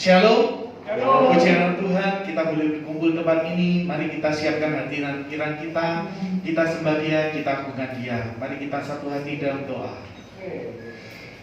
Shalom. Puji Tuhan, kita boleh berkumpul tempat ini. Mari kita siapkan hati dan pikiran kita sembah Dia, kita agungkan Dia. Mari kita satu hati dalam doa.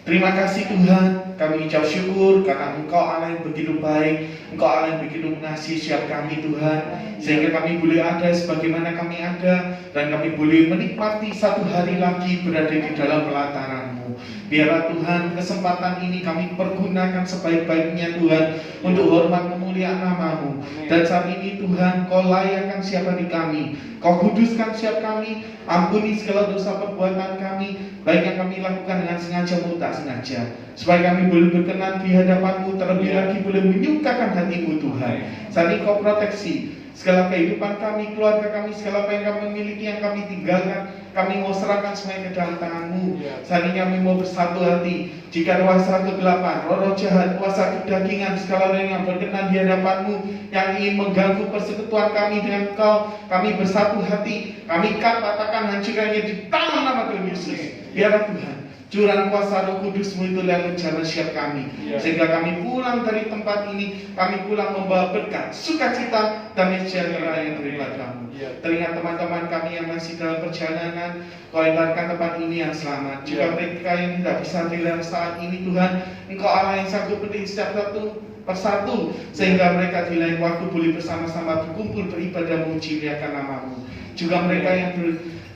Terima kasih Tuhan, kami ucap syukur karena Engkau Allah yang begitu baik, Engkau Allah yang begitu mengasihi setiap kami Tuhan, sehingga kami boleh ada sebagaimana kami ada, dan kami boleh menikmati satu hari lagi berada di dalam pelataran-Mu. Biarlah Tuhan kesempatan ini kami pergunakan sebaik-baiknya Tuhan untuk hormat kemuliaan nama-Mu. Dan saat ini Tuhan, Kau layakkan siapa di kami, Kau kuduskan setiap kami, ampuni segala dosa perbuatan kami, baik yang kami lakukan dengan sengaja maupun tak sengaja, supaya kami boleh berkenan di hadapan-Mu, terlebih lagi boleh menyukakan hati-Mu Tuhan. Saat ini Kau proteksi segala kehidupan kami, keluarga kami, segala apa yang kami miliki, yang kami tinggalkan, kami mau serahkan semuanya ke dalam tangan-Mu. Saat ini kami mau bersatu hati. Jika kuasa kegelapan, roh jahat, kuasa kedagingan, segala yang berkenan di hadapan-Mu, yang ingin mengganggu persekutuan kami dengan Engkau, kami bersatu hati, kami katakan hancurkannya di dalam nama Tuhan Yesus. Biarlah Tuhan curang kuasa Roh Kudus-Mu itu yang menjamah setiap kami, sehingga kami pulang dari tempat ini, kami pulang membawa berkat, sukacita, damai sejahtera yang daripada-Mu. Teringat teman-teman kami yang masih dalam perjalanan, Kau hindarkan tempat ini yang selamat. Jika mereka yang tidak bisa dalam saat ini Tuhan, Engkau Allah yang sanggup berdiri setiap satu persatu, sehingga mereka di lain waktu boleh bersama-sama berkumpul beribadah memuji-muliakan nama-Mu. Juga mereka yang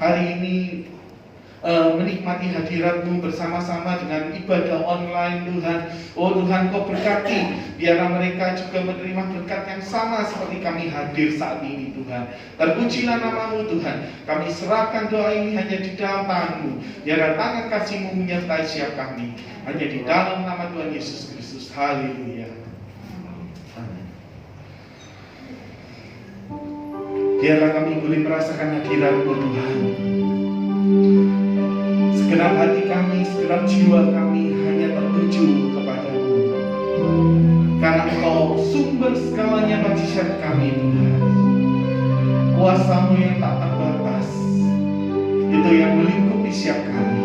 hari ini menikmati hadirat-Mu bersama-sama dengan ibadah online Tuhan. Oh Tuhan, Kau berkati, biarlah mereka juga menerima berkat yang sama seperti kami hadir saat ini Tuhan. Terpujilah nama-Mu Tuhan. Kami serahkan doa ini hanya di dalam tangan-Mu. Biarlah tangan kasih-Mu menyertai setiap kami. Hanya di dalam nama Tuhan Yesus Kristus. Haleluya. Biarlah kami boleh merasakan hadirat-Mu Tuhan. Segenap hati kami, segenap jiwa kami hanya tertuju kepada-Mu, karena Engkau sumber segalanya bagi setiap kami Tuhan. Kuasa-Mu yang tak terbatas, itu yang melingkupi setiap kami.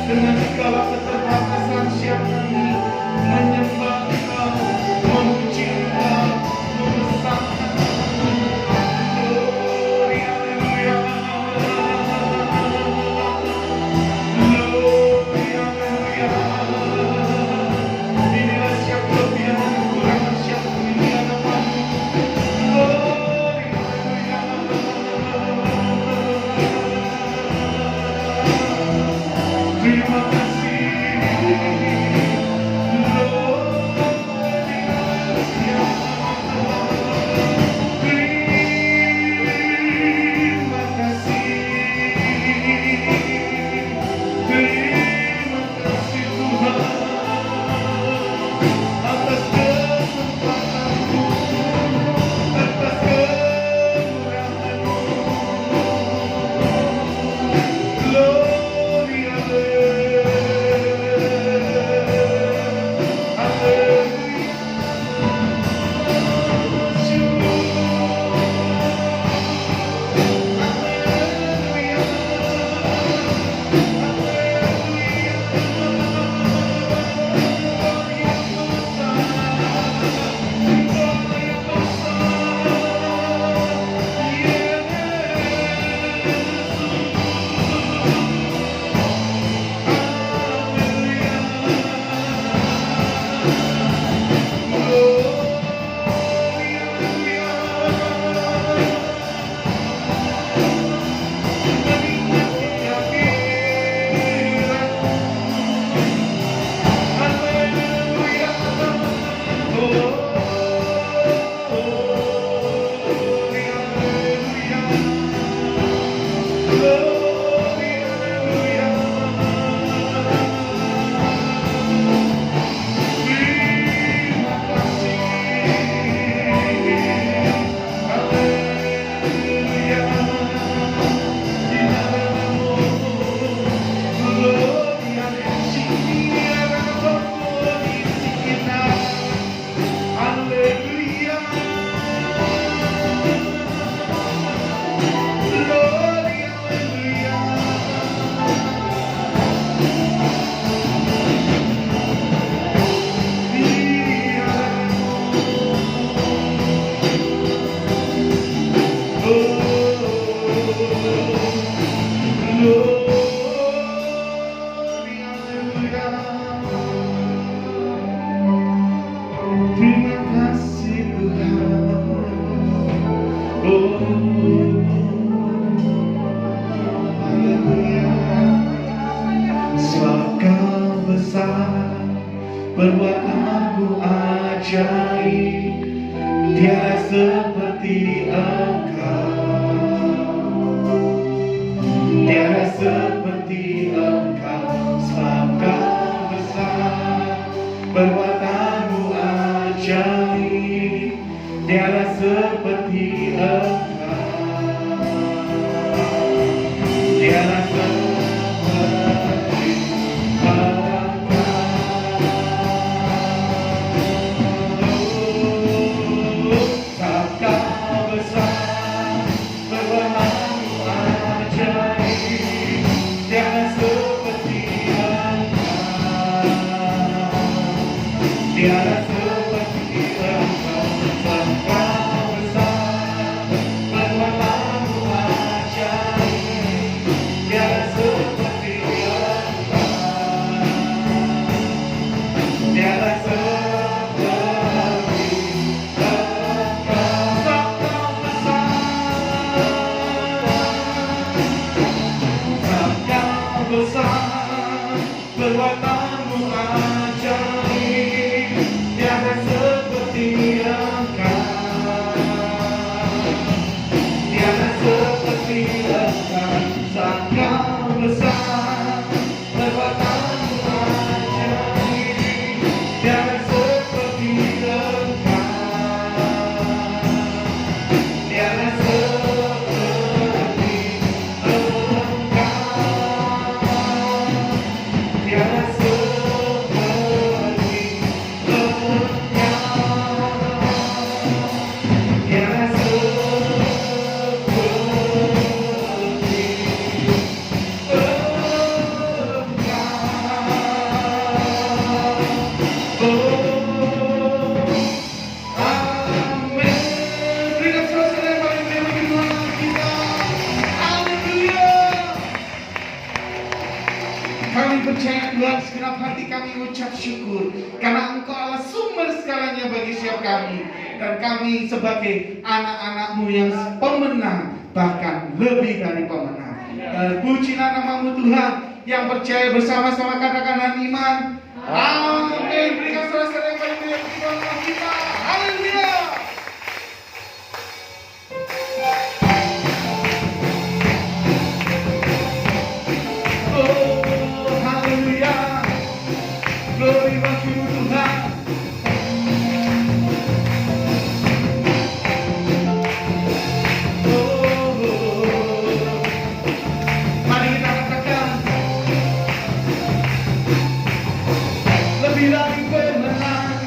Dengan segala keterbatasan Glory, haleluya. Terima kasih. Haleluya. Di dalam-Mu, glory, haleluya. Di kita. Haleluya. Glory, haleluya. Terima kasih Tuhan. Haleluya. Sebab Kau besar, perbuatanmu ajaib, tiada seperti Engkau, tiada seperti Engkau. Sebab Kau besar, perbuatanmu ajaib, tiada seperti Engkau, tiada seperti Engkau. Sebab Kau besar, perbuatanmu ajaib, tiada seperti Engkau, tiada seperti Engkau. Sebab Kau besar, perbuatanmu ajaib, tiada seperti Engkau, tiada seperti Engkau. Sebab Kau besar, sebab Kau besar, perbuatanmu ajaib, tiada seperti Engkau, tiada seperti Engkau. Sebab Kau besar, perbuatanmu ajaib, tiada seperti Engkau, tiada seperti Engkau, tiada seperti Engkau, tiada Amin. Berikan suasana yang paling meriah bagi Tuhan kita. Haleluya. Kami percaya Tuhan, segenap hati kami ucap syukur karena Engkau adalah sumber segalanya bagi setiap kami, dan kami sebagai anak-anak-Mu yang pemenang, bahkan lebih dari pemenang. Pujilah nama-Mu Tuhan, yang percaya bersama-sama katakan iman. Amin. Berikan suasana yang paling meriah bagi Tuhan kita. Haleluya. Oh, haleluya. Glory bagi-Mu Tuhan. Mari kita katakan, lebih dari pemenang,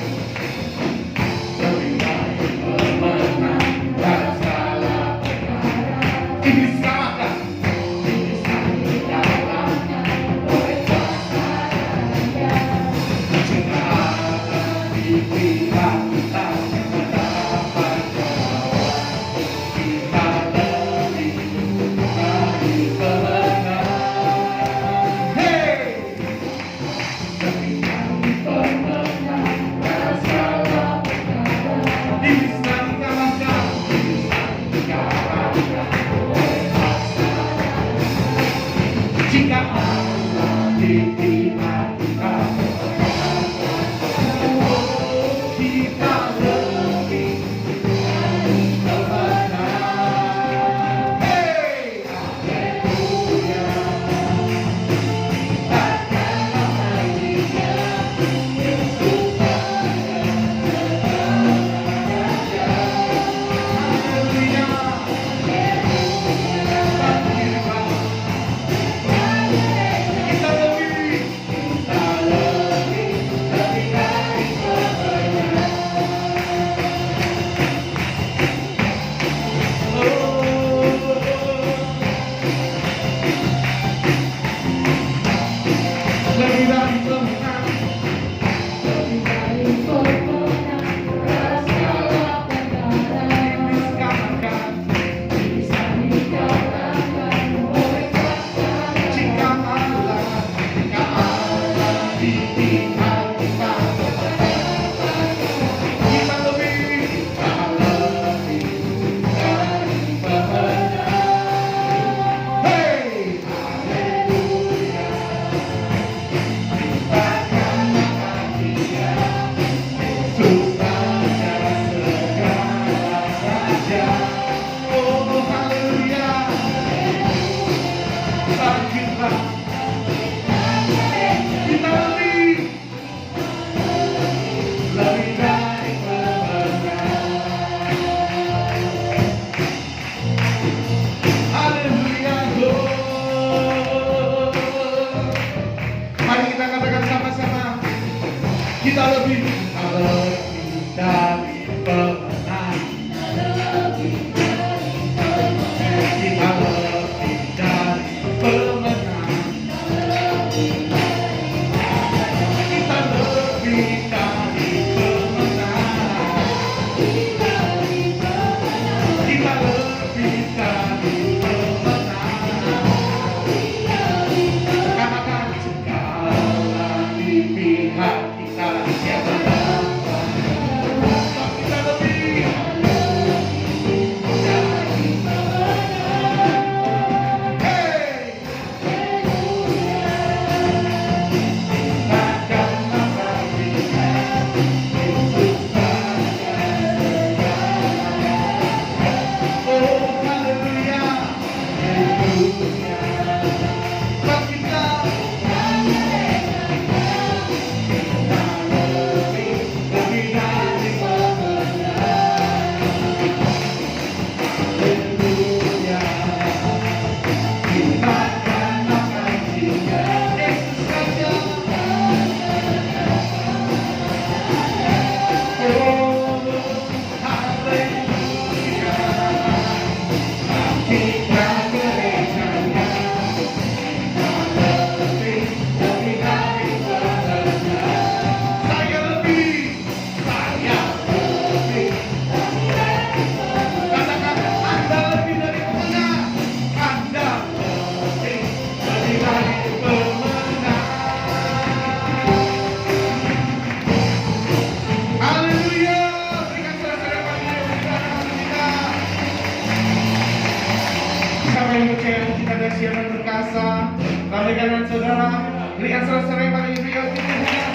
Balik kanan saudara, berikan sorak-sorai yang paling meriah untuk Tuhan kita.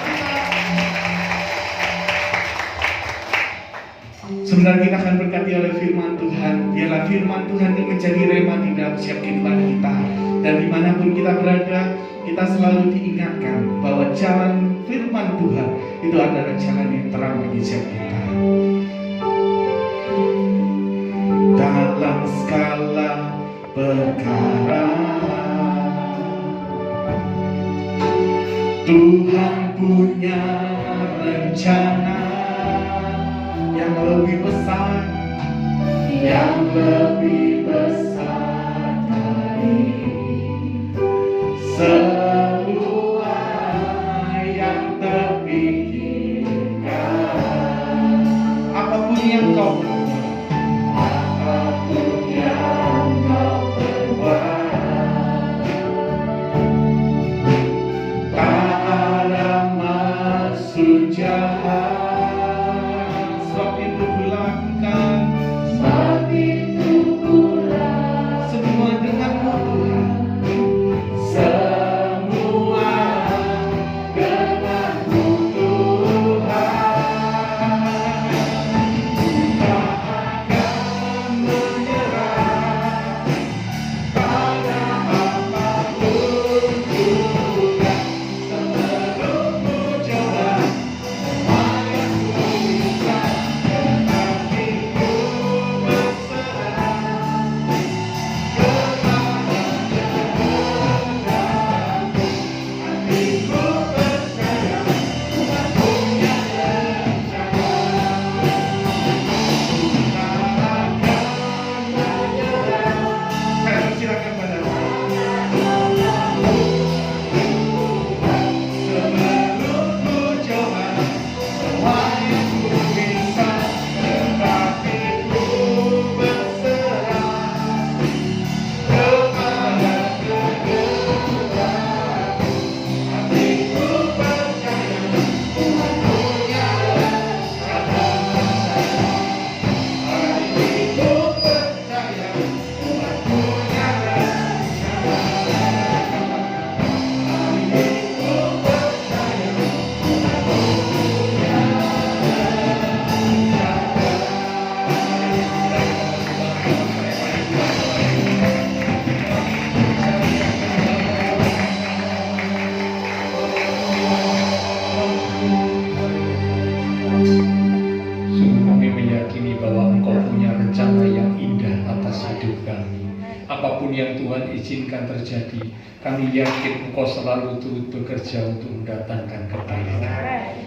Sebenarnya kita akan berkati oleh firman Tuhan. Biarlah firman Tuhan yang menjadi rema di dalam setiap kehidupan kita. Dan dimanapun kita berada, kita selalu diingatkan bahwa jalan firman Tuhan itu adalah jalan yang terang bagi setiap kita. Dalam skala perkara Tuhan punya rencana yang lebih besar, yang lebih besar dari semua yang terpikirkan. Apapun yang kau izinkan terjadi, kami yakin Engkau selalu turut bekerja untuk mendatangkan kebaikan.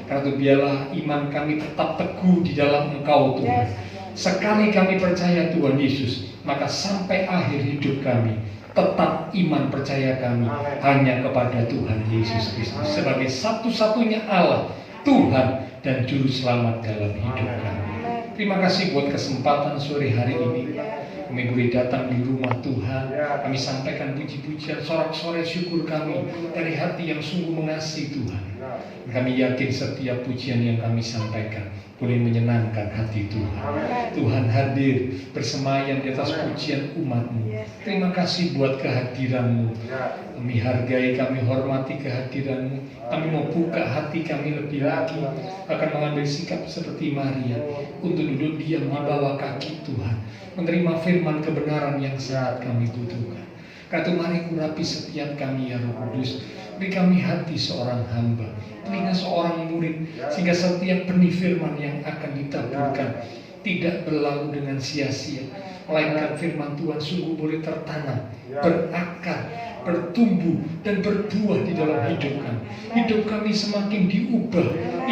Karena itu biarlah iman kami tetap teguh di dalam Engkau Tuhan. Sekali kami percaya Tuhan Yesus, maka sampai akhir hidup kami tetap iman percaya kami hanya kepada Tuhan Yesus Kristus sebagai satu-satunya Allah, Tuhan dan Juru Selamat dalam hidup kami. Terima kasih buat kesempatan sore hari ini. Kami boleh datang di rumah Tuhan. Kami sampaikan puji-pujian, sorak-sorai syukur kami dari hati yang sungguh mengasihi Tuhan. Kami yakin setiap pujian yang kami sampaikan boleh menyenangkan hati Tuhan. Tuhan hadir bersemayam di atas pujian umat-Mu. Terima kasih buat kehadiran-Mu. Kami hargai, kami hormati kehadiran-Mu. Kami mau buka hati kami lebih lagi, akan mengambil sikap seperti Maria untuk duduk diam di bawah kaki Tuhan, menerima firman kebenaran yang saat kami butuhkan. Kata mari urapi setiap kami ya Roh Kudus. Beri kami hati seorang hamba, telinga seorang murid, sehingga setiap benih firman yang akan ditaburkan tidak berlalu dengan sia-sia, melainkan firman Tuhan sungguh boleh tertanam, berakar, bertumbuh dan berbuah di dalam hidup kami. Hidup kami semakin diubah,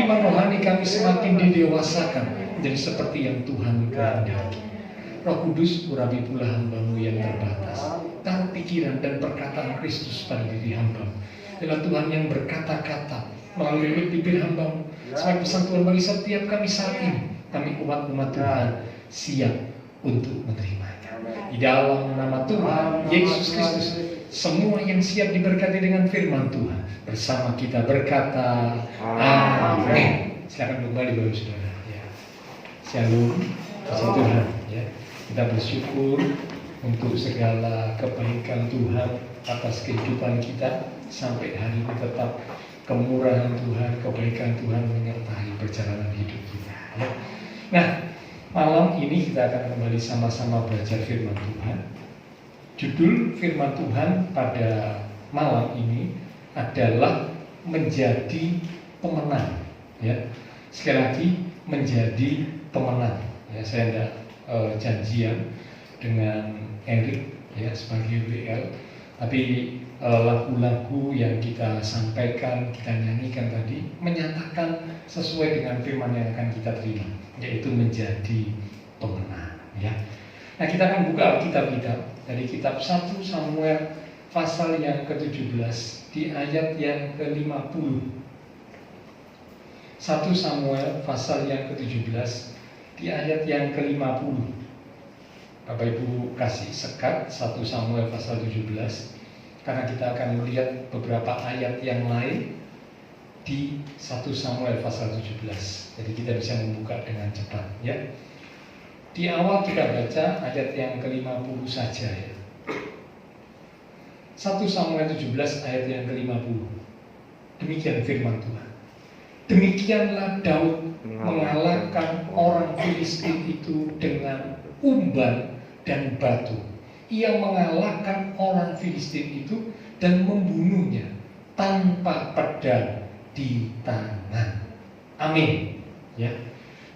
iman rohani kami semakin didewasakan menjadi seperti yang Tuhan kehendaki. Roh Kudus, urapi pula hamba-Mu yang terbatas. Taruh pikiran dan perkataan Kristus pada diri hamba-Mu. Adalah Tuhan yang berkata-kata melalui bibir hamba-Mu. Sebagai pesan Tuhan bagi setiap kami saat ini, kami umat-umat Tuhan siap untuk menerimanya. Di dalam nama Tuhan Yesus Kristus, semua yang siap diberkati dengan firman Tuhan bersama kita berkata amin. Silakan kembali Bapak Saudara. Ya. Shalom, puji Tuhan. Ya. Kita bersyukur untuk segala kebaikan Tuhan atas kehidupan kita sampai hari ini tetap kemurahan Tuhan, kebaikan Tuhan menyertai perjalanan hidup kita. Ya. Nah, malam ini kita akan kembali sama-sama belajar firman Tuhan. Judul firman Tuhan pada malam ini adalah menjadi pemenang. Ya, sekali lagi menjadi pemenang. Ya, saya tidak janjian dengan Erik ya sebagai WL, tapi lagu-lagu yang kita sampaikan, kita nyanyikan tadi menyatakan sesuai dengan firman yang akan kita terima, yaitu menjadi pemenang. Ya. Nah, kita akan buka Alkitab kita dari kitab 1 Samuel pasal yang ke-17 di ayat yang ke-50. 1 Samuel pasal yang ke-17 di ayat yang ke-50. Bapak Ibu kasih sekat 1 Samuel pasal 17, karena kita akan melihat beberapa ayat yang lain di 1 Samuel pasal 17. Jadi kita bisa membuka dengan cepat ya. Di awal kita baca ayat yang ke-50 saja ya. 1 Samuel 17 ayat yang ke-50. Demikian firman Tuhan. Demikianlah Daud mengalahkan orang Filistin itu dengan umban dan batu. Ia mengalahkan orang Filistin itu dan membunuhnya tanpa pedang di tangan. Amin. Ya.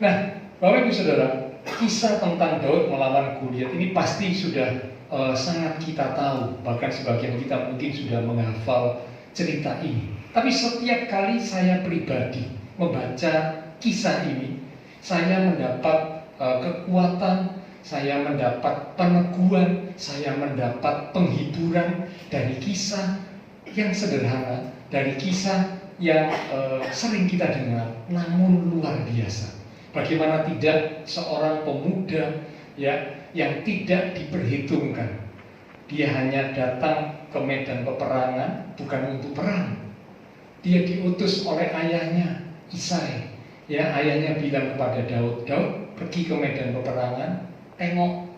Nah, Bapak Ibu Saudara, kisah tentang Daud melawan Goliat ini pasti sudah sangat kita tahu. Bahkan sebagian kita mungkin sudah menghafal cerita ini. Tapi setiap kali saya pribadi membaca kisah ini, saya mendapat kekuatan, saya mendapat peneguhan, saya mendapat penghiburan dari kisah yang sederhana, dari kisah yang sering kita dengar, namun luar biasa. Bagaimana tidak seorang pemuda ya yang tidak diperhitungkan, dia hanya datang ke medan peperangan bukan untuk perang. Dia diutus oleh ayahnya Isai. Ya, ayahnya bilang kepada Daud, Daud pergi ke medan peperangan, tengok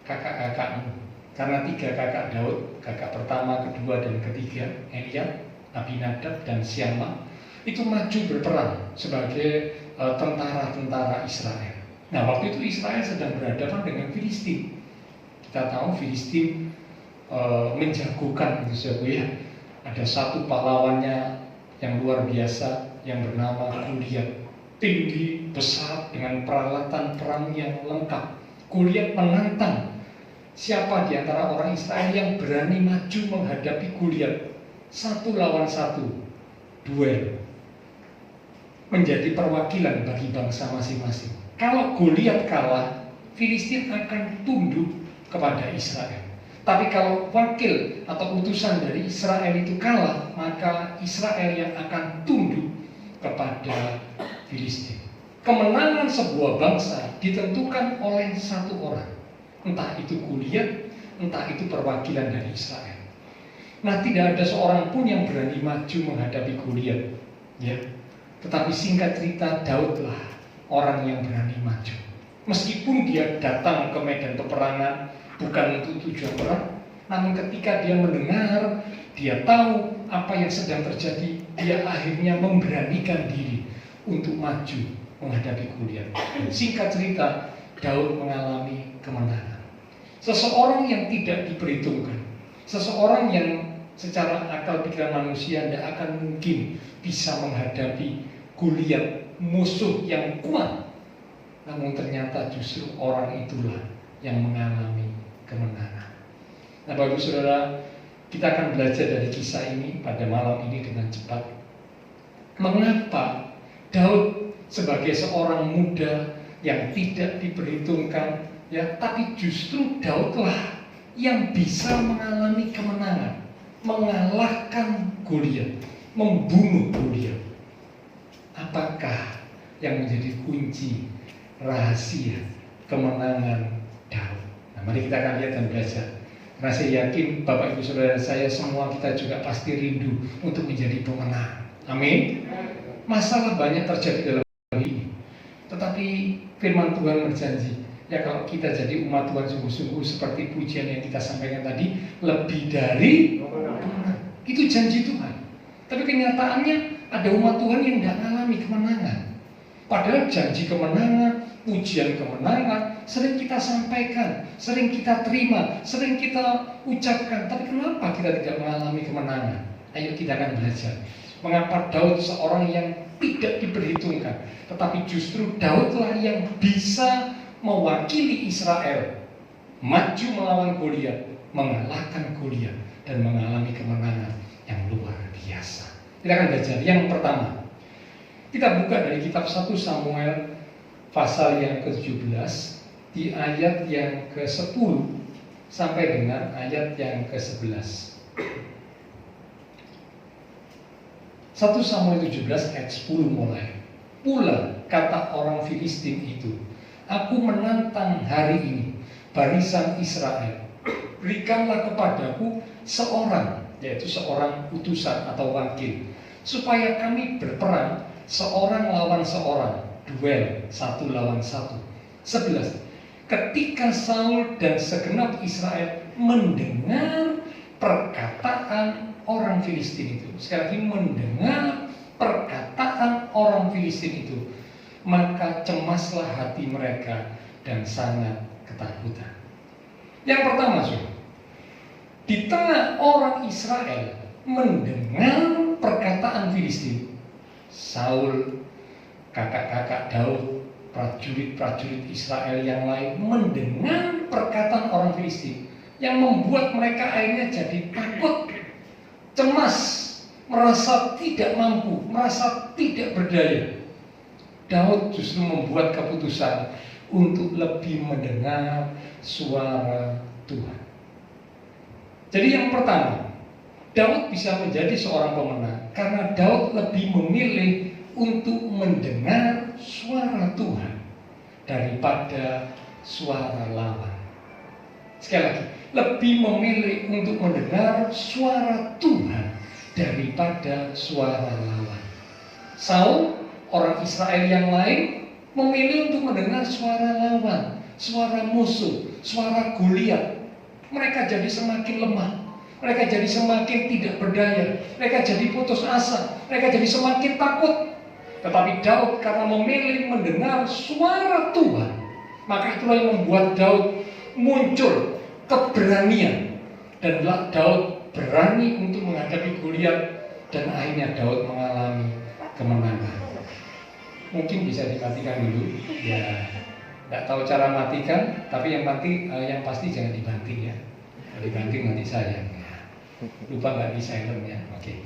kakak-kakakmu. Karena 3 kakak Daud, kakak pertama, kedua, dan ketiga, Eliab, Abinadab, dan Syama, itu maju berperang sebagai tentara-tentara Israel. Nah, waktu itu Israel sedang berhadapan dengan Filistin. Kita tahu Filistin menjagokan gitu ya. Ada satu pahlawannya yang luar biasa yang bernama Goliat, tinggi, besar, dengan peralatan perang yang lengkap. Goliat menantang siapa di antara orang Israel yang berani maju menghadapi Goliat. 1 lawan 1, duel, menjadi perwakilan bagi bangsa masing-masing. Kalau Goliat kalah, Filistin akan tunduk kepada Israel. Tapi kalau wakil atau utusan dari Israel itu kalah, maka Israel yang akan tunduk kepada Filistin. Kemenangan sebuah bangsa ditentukan oleh satu orang, entah itu Goliat, entah itu perwakilan dari Israel. Nah, tidak ada seorang pun yang berani maju menghadapi Goliat, ya. Tetapi singkat cerita, Daudlah orang yang berani maju. Meskipun dia datang ke medan peperangan bukan untuk tujuan perang, namun ketika dia mendengar, dia tahu apa yang sedang terjadi, dia akhirnya memberanikan diri untuk maju menghadapi Goliat. Singkat cerita, Daud mengalami kemenangan. Seseorang yang tidak diperhitungkan, seseorang yang secara akal pikiran manusia tidak akan mungkin bisa menghadapi Goliat, musuh yang kuat, namun ternyata justru orang itulah yang mengalami kemenangan. Nah, Bapak Ibu Saudara, kita akan belajar dari kisah ini pada malam ini dengan cepat. Mengapa Daud sebagai seorang muda yang tidak diperhitungkan, ya, tapi justru Daudlah yang bisa mengalami kemenangan, mengalahkan Goliat, membunuh Goliat. Apakah yang menjadi kunci rahasia kemenangan Daud? Nah, mari kita akan lihat dan belajar. Karena saya yakin Bapak Ibu Saudara saya semua kita juga pasti rindu untuk menjadi pemenang. Amin. Masalah banyak terjadi dalam ini, tetapi firman Tuhan berjanji Ya kalau kita jadi umat Tuhan sungguh-sungguh seperti pujian yang kita sampaikan tadi, lebih dari pemenang. Itu janji Tuhan. Tapi kenyataannya ada umat Tuhan yang tidak mengalami kemenangan. Padahal janji kemenangan, pujian kemenangan sering kita sampaikan, sering kita terima, sering kita ucapkan. Tapi kenapa kita tidak mengalami kemenangan? Ayo kita akan belajar. Mengapa Daud seorang yang tidak diperhitungkan, tetapi justru Daudlah yang bisa mewakili Israel maju melawan Goliat, mengalahkan Goliat dan mengalami kemenangan yang luar biasa. Kita akan belajar. Yang pertama, kita buka dari kitab 1 Samuel pasal yang ke-17 di ayat yang ke-10 sampai dengan ayat yang ke-11. 1 Samuel 17 ayat 10 mulai. Pula kata orang Filistin itu, aku menantang hari ini barisan Israel, berikanlah kepadaku seorang, yaitu seorang utusan atau wakil, supaya kami berperang seorang lawan seorang, duel 1 lawan 1. 11. Ketika Saul dan segenap Israel mendengar perkataan orang Filistin itu, sekali lagi mendengar perkataan orang Filistin itu, maka cemaslah hati mereka dan sangat ketakutan. Yang pertama, di tengah orang Israel mendengar perkataan Filistin, Saul, kakak-kakak Daud, prajurit-prajurit Israel yang lain mendengar perkataan orang Filistin yang membuat mereka akhirnya jadi takut, cemas, merasa tidak mampu, merasa tidak berdaya. Daud justru membuat keputusan untuk lebih mendengar suara Tuhan. Jadi yang pertama, Daud bisa menjadi seorang pemenang karena Daud lebih memilih untuk mendengar suara Tuhan daripada suara lawan. Sekali lagi, lebih memilih untuk mendengar suara Tuhan daripada suara lawan. Saul, orang Israel yang lain, memilih untuk mendengar suara lawan, suara musuh, suara Goliat. Mereka jadi semakin lemah, mereka jadi semakin tidak berdaya, mereka jadi putus asa, mereka jadi semakin takut. Tetapi Daud karena memilih mendengar suara Tuhan, maka itulah yang membuat Daud muncul keberanian, dan Daud berani untuk menghadapi Goliat, dan akhirnya Daud mengalami kemenangan. Mungkin bisa dimatikan dulu, ya. Nggak tahu cara matikan, tapi yang pasti jangan dibanting ya. Kalau dibanting nanti sayang ya. Lupa nggak di silent ya. Oke.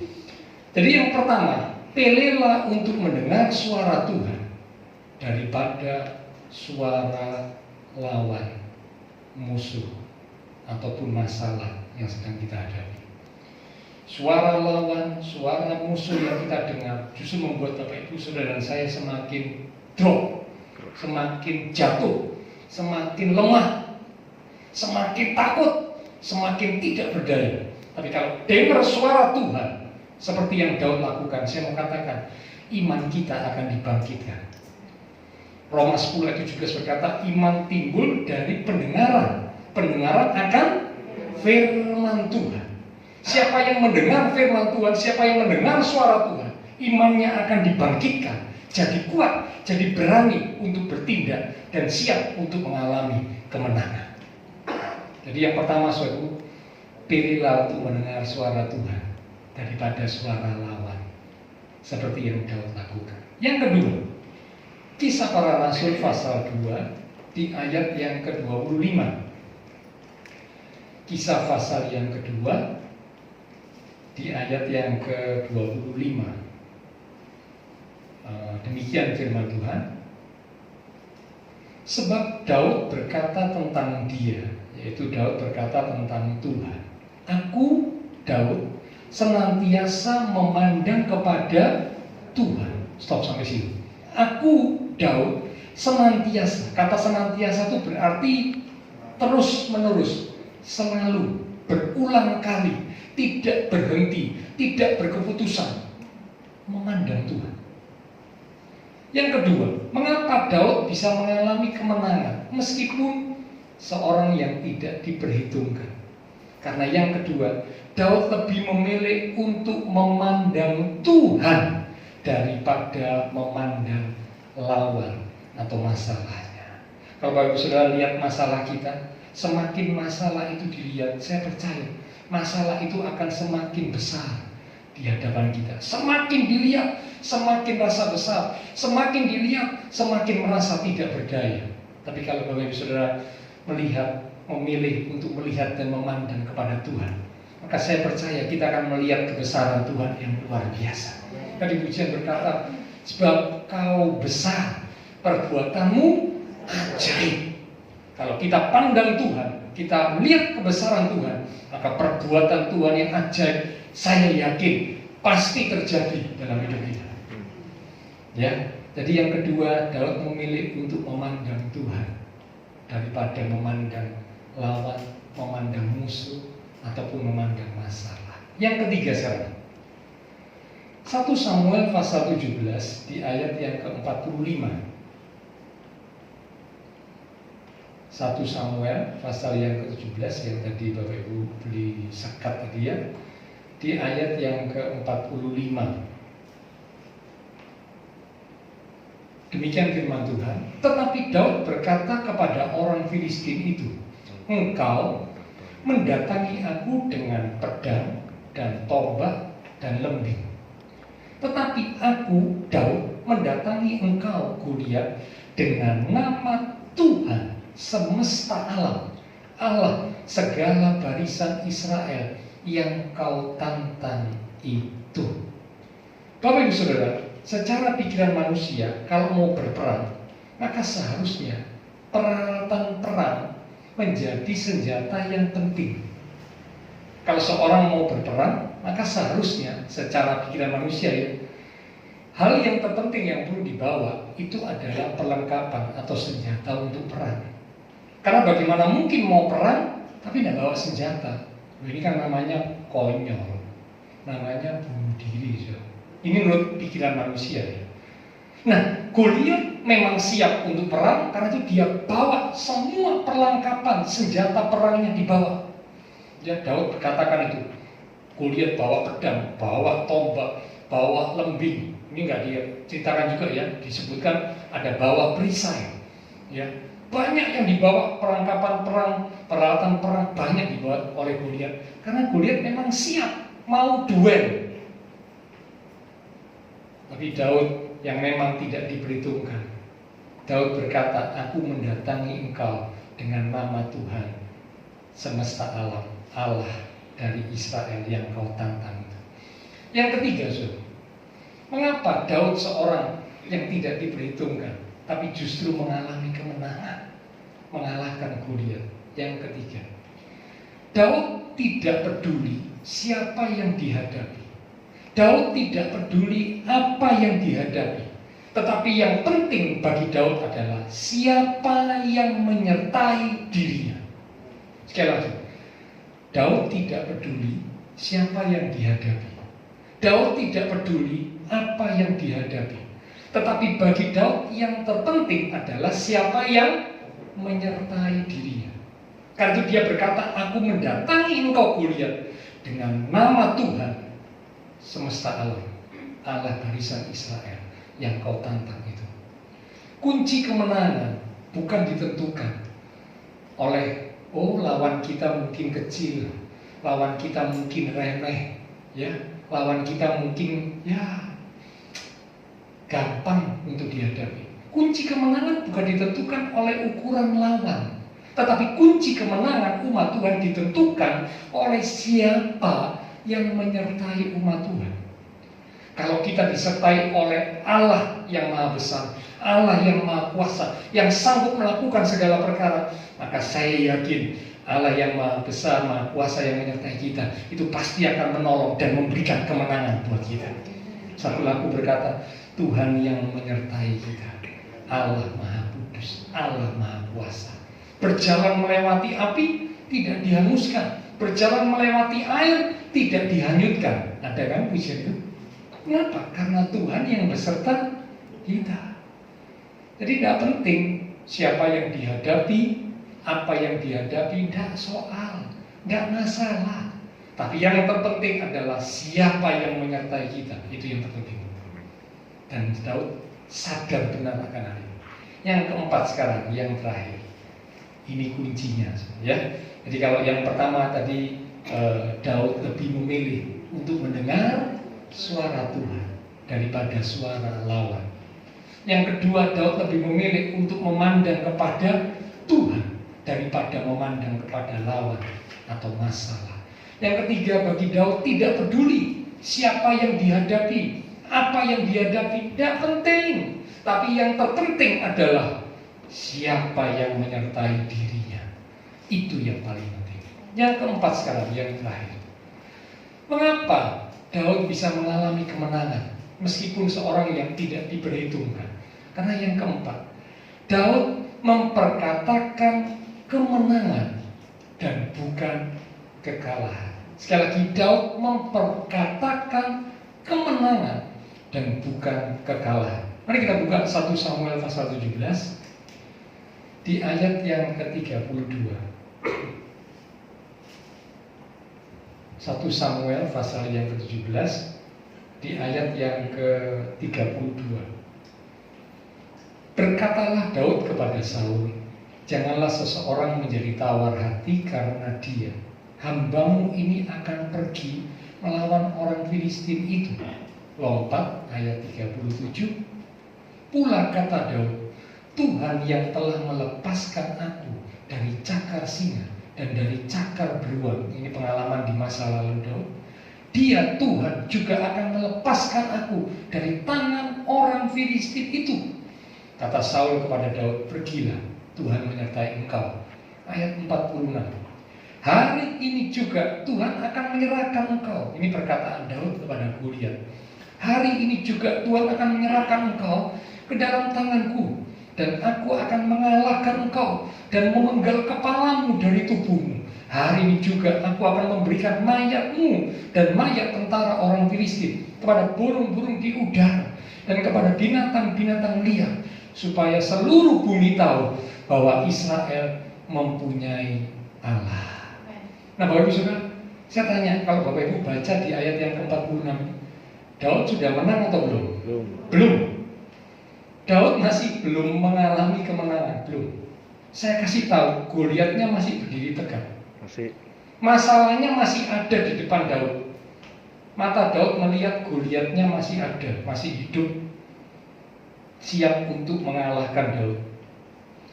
Jadi yang pertama, pilihlah untuk mendengar suara Tuhan daripada suara lawan, musuh ataupun masalah yang sedang kita hadapi. Suara lawan, suara musuh yang kita dengar justru membuat Bapak Ibu Saudara dan saya semakin drop, semakin jatuh, semakin lemah, semakin takut, semakin tidak berdaya. Tapi kalau dengar suara Tuhan seperti yang Daud lakukan, saya mau katakan iman kita akan dibangkitkan. Roma 10 ayat 17 berkata, iman timbul dari pendengaran, pendengaran akan firman Tuhan. Siapa yang mendengar firman Tuhan, siapa yang mendengar suara Tuhan, imannya akan dibangkitkan, jadi kuat, jadi berani untuk bertindak dan siap untuk mengalami kemenangan. Jadi yang pertama, saudara, pilihlah untuk mendengar suara Tuhan daripada suara lawan, seperti yang Daud lakukan. Yang kedua, Kisah Para Rasul pasal 2 di ayat yang ke-25. Kisah pasal yang kedua di ayat yang ke-25. Demikian firman Tuhan. Sebab Daud berkata tentang dia, yaitu Daud berkata tentang Tuhan, aku, Daud, senantiasa memandang kepada Tuhan. Stop sampai sini. Aku, Daud, senantiasa. Kata senantiasa itu berarti terus menerus, selalu, berulang kali, tidak berhenti, tidak berkeputusan, memandang Tuhan. Yang kedua, mengapa Daud bisa mengalami kemenangan meskipun seorang yang tidak diperhitungkan? Karena yang kedua, Daud lebih memilih untuk memandang Tuhan daripada memandang lawan atau masalahnya. Kalau Bapak Saudara lihat masalah kita, semakin masalah itu dilihat, saya percaya masalah itu akan semakin besar di hadapan kita. Semakin dilihat, semakin rasa besar. Semakin dilihat, semakin merasa tidak berdaya. Tapi kalau Bapak Ibu Saudara memilih untuk melihat dan memandang kepada Tuhan, maka saya percaya kita akan melihat kebesaran Tuhan yang luar biasa. Tadi pujian berkata, sebab kau besar, perbuatanmu ajaib. Kalau kita pandang Tuhan, kita melihat kebesaran Tuhan, maka perbuatan Tuhan yang ajaib, saya yakin pasti terjadi dalam hidup kita. Ya, jadi yang kedua, Daud memilih untuk memandang Tuhan daripada memandang lawan, memandang musuh, ataupun memandang masalah. Yang ketiga sekarang, 1 Samuel pasal 17 di ayat yang ke-45. 1 Samuel pasal yang ke-17 yang tadi Bapak Ibu beli sekat tadi ya, di ayat yang ke-45. Demikian firman Tuhan. Tetapi Daud berkata kepada orang Filistin itu, engkau mendatangi aku dengan pedang dan tombak dan lembing. Tetapi aku, Daud, mendatangi engkau, Goliat, dengan nama Tuhan semesta alam, Allah segala barisan Israel yang kau tantang itu. Bapak Ibu Saudara, secara pikiran manusia, kalau mau berperang, maka seharusnya peralatan perang menjadi senjata yang penting. Kalau seorang mau berperang, maka seharusnya secara pikiran manusia ya, hal yang terpenting yang perlu dibawa itu adalah perlengkapan atau senjata untuk perang. Karena bagaimana mungkin mau perang tapi tidak bawa senjata? Ini kan namanya konyol, namanya bunuh diri. Ini menurut pikiran manusia ya. Nah, Goliat memang siap untuk perang karena itu dia bawa semua perlengkapan senjata perangnya dibawa. Ya, Daud berkatakan itu. Goliat bawa pedang, bawa tombak, bawa lembing. Ini nggak dia ceritakan juga ya, disebutkan ada bawa perisai. Ya, banyak yang dibawa perlengkapan perang, peralatan perang banyak dibawa oleh Goliat. Karena Goliat memang siap mau duel. Tapi Daud yang memang tidak diperhitungkan. Daud berkata, aku mendatangi engkau dengan nama Tuhan semesta alam, Allah dari Israel yang kau tantang itu. Yang ketiga, saudara, mengapa Daud seorang yang tidak diperhitungkan, tapi justru mengalami kemenangan, mengalahkan Goliat? Yang ketiga, Daud tidak peduli siapa yang dihadapi. Daud tidak peduli apa yang dihadapi. Tetapi yang penting bagi Daud adalah siapa yang menyertai dirinya. Sekali lagi, Daud tidak peduli siapa yang dihadapi. Daud tidak peduli apa yang dihadapi. Tetapi bagi Daud yang terpenting adalah siapa yang menyertai dirinya. Karena itu dia berkata, aku mendatangi engkau Goliat dengan nama Tuhan semesta alam, Allah barisan Israel yang kau tantang itu. Kunci kemenangan bukan ditentukan oleh lawan kita mungkin kecil, lawan kita mungkin remeh, ya, lawan kita mungkin ya gampang untuk dihadapi. Kunci kemenangan bukan ditentukan oleh ukuran lawan, tetapi kunci kemenangan umat Tuhan ditentukan oleh siapa yang menyertai umat Tuhan. Kalau kita disertai oleh Allah yang maha besar, Allah yang maha kuasa, yang sanggup melakukan segala perkara, maka saya yakin Allah yang maha besar, maha kuasa yang menyertai kita, itu pasti akan menolong dan memberikan kemenangan buat kita. Satu lagu berkata, Tuhan yang menyertai kita, Allah maha kudus, Allah maha kuasa. Berjalan melewati api, tidak dihanguskan. Berjalan melewati air, tidak dihanyutkan. Ada kan pujian itu? Kenapa? Karena Tuhan yang beserta kita. Jadi tidak penting siapa yang dihadapi, apa yang dihadapi, tidak soal, tidak masalah. Tapi yang terpenting adalah siapa yang menyertai kita, itu yang terpenting. Dan Daud sadar benar akan hal ini. Yang keempat sekarang, yang terakhir, ini kuncinya, ya. Jadi kalau yang pertama tadi Daud lebih memilih untuk mendengar suara Tuhan daripada suara lawan. Yang kedua, Daud lebih memilih untuk memandang kepada Tuhan daripada memandang kepada lawan atau masalah. Yang ketiga, bagi Daud tidak peduli siapa yang dihadapi, apa yang dihadapi, tidak penting. Tapi yang terpenting adalah siapa yang menyertai dirinya. Itu yang paling penting. Yang keempat sekarang, yang terakhir. Mengapa Daud bisa mengalami kemenangan meskipun seorang yang tidak diperhitungkan? Karena yang keempat, Daud memperkatakan kemenangan dan bukan kekalahan. Sekali lagi, Daud memperkatakan kemenangan dan bukan kekalahan. Mari kita buka 1 Samuel pasal 17 di ayat yang ke-32. 1 Samuel pasal yang ke-17 di ayat yang ke-32. Berkatalah Daud kepada Saul, janganlah seseorang menjadi tawar hati karena dia. Hambamu ini akan pergi melawan orang Filistin itu. Lompat ayat 37. Pula kata Daud, Tuhan yang telah melepaskan aku dari cakar singa dan dari cakar beruang. Ini pengalaman di masa lalu Daud. Dia Tuhan juga akan melepaskan aku dari tangan orang Filistin itu. Kata Saul kepada Daud, pergilah, Tuhan menyertai engkau. Ayat 46. Hari ini juga Tuhan akan menyerahkan engkau. Ini perkataan Daud kepada Goliat. Hari ini juga Tuhan akan menyerahkan engkau ke dalam tanganku, dan aku akan mengalahkan engkau dan memenggal kepalamu dari tubuhmu. Hari ini juga aku akan memberikan mayatmu dan mayat tentara orang Filistin kepada burung-burung di udara dan kepada binatang-binatang liar, supaya seluruh bumi tahu bahwa Israel mempunyai Allah. Nah, Bapak Ibu Saudara, saya tanya, kalau Bapak Ibu baca di ayat yang ke-46, Daud sudah menang atau belum? Belum. Daud masih belum mengalami kemenangan, belum. Saya kasih tahu, Goliatnya masih berdiri tegak. Masalahnya masih ada di depan Daud. Mata Daud melihat Goliatnya masih ada, masih hidup, siap untuk mengalahkan Daud.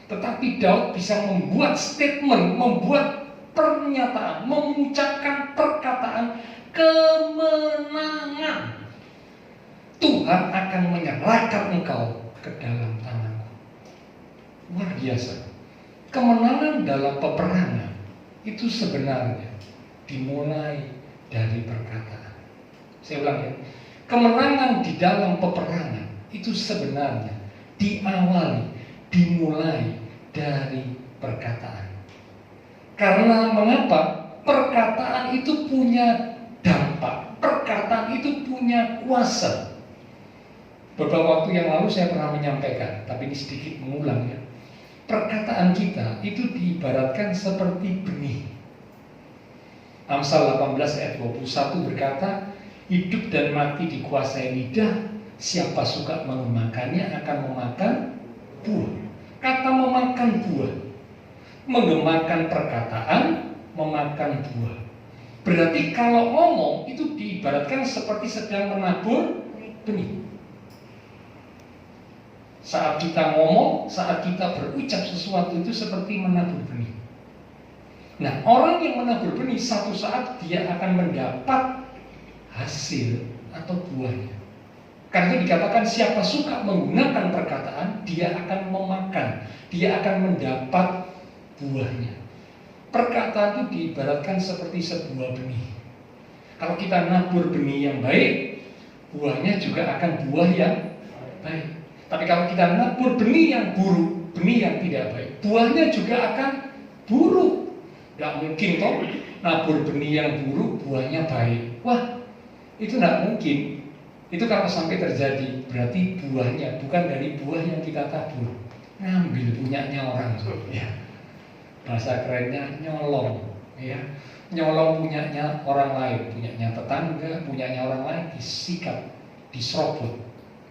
Tetapi Daud bisa membuat statement, membuat pernyataan, mengucapkan perkataan kemenangan. Tuhan akan menyerahkan engkau ke dalam tanganku. Luar biasa. Kemenangan dalam peperangan itu sebenarnya dimulai dari perkataan. Saya ulang ya. Kemenangan di dalam peperangan itu sebenarnya dimulai dari perkataan. Karena mengapa? Perkataan itu punya dampak. Perkataan itu punya kuasa. Beberapa waktu yang lalu saya pernah menyampaikan, tapi ini sedikit mengulang ya. Perkataan kita itu diibaratkan seperti benih. Amsal 18 ayat 21 berkata, hidup dan mati dikuasai lidah, siapa suka memakannya akan memakan buah. Kata memakan buah, mengemakan perkataan, memakan buah. Berarti kalau ngomong itu diibaratkan seperti sedang menabur benih. Saat kita ngomong, saat kita berucap sesuatu itu seperti menabur benih. Nah, orang yang menabur benih satu saat dia akan mendapat hasil atau buahnya. Karena dikatakan siapa suka menggunakan perkataan, dia akan memakan, dia akan mendapat buahnya. Perkataan itu diibaratkan seperti sebuah benih. Kalau kita nabur benih yang baik, buahnya juga akan buah yang baik. Tapi kalau kita nabur benih yang buruk, benih yang tidak baik, buahnya juga akan buruk. Tidak mungkin toh nabur benih yang buruk, buahnya baik. Wah, itu tidak mungkin. Itu kalau sampai terjadi, berarti buahnya bukan dari buah yang kita tabur, ngambil punyanya orang, ya. Bahasa kerennya nyolong, ya. Nyolong punyanya orang lain, punyanya tetangga, punyanya orang lain, disikat, diserobot.